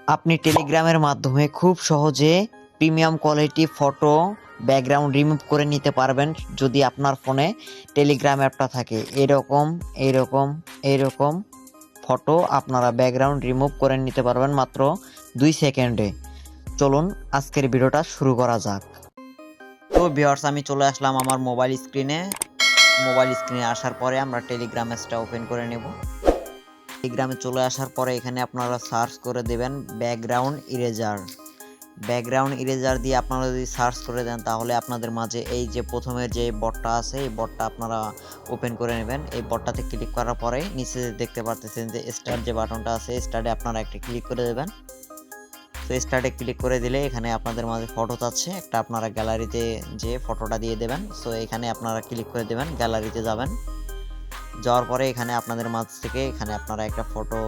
আপনি টেলিগ্রামের মাধ্যমে খুব সহজে premium quality photo background remove করে নিতে পারবেন যদি আপনার ফোনে টেলিগ্রাম অ্যাপটা থাকে। এরকম ফটো আপনারা ব্যাকগ্রাউন্ড রিমুভ করে নিতে পারবেন মাত্র 2 সেকেন্ডে। চলুন আজকের ভিডিওটা শুরু করা যাক। তো ভিউয়ার্স, আমি চলে আসলাম আমার মোবাইল স্ক্রিনে আসার পরে আমরা টেলিগ্রাম অ্যাপসটা ওপেন করে নেব। টেলিগ্রামে চলে আসার পরে এখানে আপনারা সার্চ করে দেবেন ব্যাকগ্রাউন্ড ইরেজার দিয়ে আপনারা যদি সার্চ করে দেন তাহলে আপনাদের মাঝে এই যে প্রথমে যে বটটা আছে এই বটটা আপনারা ওপেন করে নেবেন। এই বটটাতে ক্লিক করার পরে নিচে দেখতে পারতেছেন যে স্টার্ট যে বাটনটা আছে, স্টার্টে আপনারা একটা ক্লিক করে দেবেন। তো স্টার্টে ক্লিক করে দিলে এখানে আপনাদের মাঝে ফটো চাচ্ছে, একটা আপনারা গ্যালারিতে যে ফটোটা দিয়ে দেবেন। সো এখানে আপনারা ক্লিক করে দেবেন, গ্যালারিতে যাবেন। যাওয়ার পরে এখানে আপনাদের মাঝ থেকে এখানে আপনারা একটা ফটো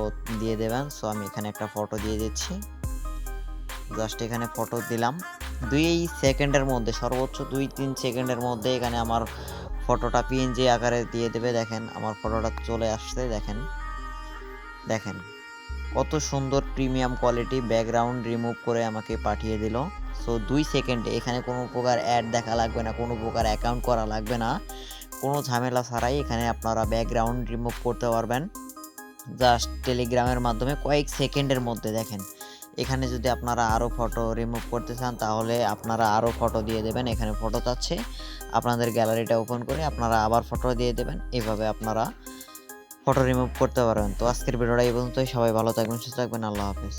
দিয়ে দেবেন। সো আমি এখানে একটা ফটো দিয়ে দিচ্ছি। জাস্ট এখানে ফটো দিলাম। 2 সেকেন্ডের মধ্যে, সর্বোচ্চ 2-3 সেকেন্ডের মধ্যে এখানে আমার ফটোটা পিএনজি আকারে দিয়ে দেবে। দেখেন আমার ফটোটা চলে আসছে। দেখেন কত সুন্দর প্রিমিয়াম কোয়ালিটি ব্যাকগ্রাউন্ড রিমুভ করে আমাকে পাঠিয়ে দিল। সো 2 সেকেন্ডে এখানে কোনো প্রকার অ্যাড দেখা লাগবে না, কোনো প্রকার অ্যাকাউন্ট করা লাগবে না, কোনো ঝামেলা ছাড়াই এখানে আপনারা ব্যাকগ্রাউন্ড রিমুভ করতে পারবেন জাস্ট টেলিগ্রামের মাধ্যমে কয়েক সেকেন্ডের মধ্যে। দেখেন এখানে যদি আপনারা আরও ফটো রিমুভ করতে চান তাহলে আপনারা আরও ফটো দিয়ে দেবেন। এখানে ফটো চাচ্ছে, আপনাদের গ্যালারিটা ওপেন করে আপনারা আবার ফটো দিয়ে দেবেন। এভাবে আপনারা ফটো রিমুভ করতে পারবেন। তো আজকের ভিডিওটা এই পর্যন্তই। সবাই ভালো থাকবেন, সুস্থ থাকবেন। আল্লাহ হাফেজ।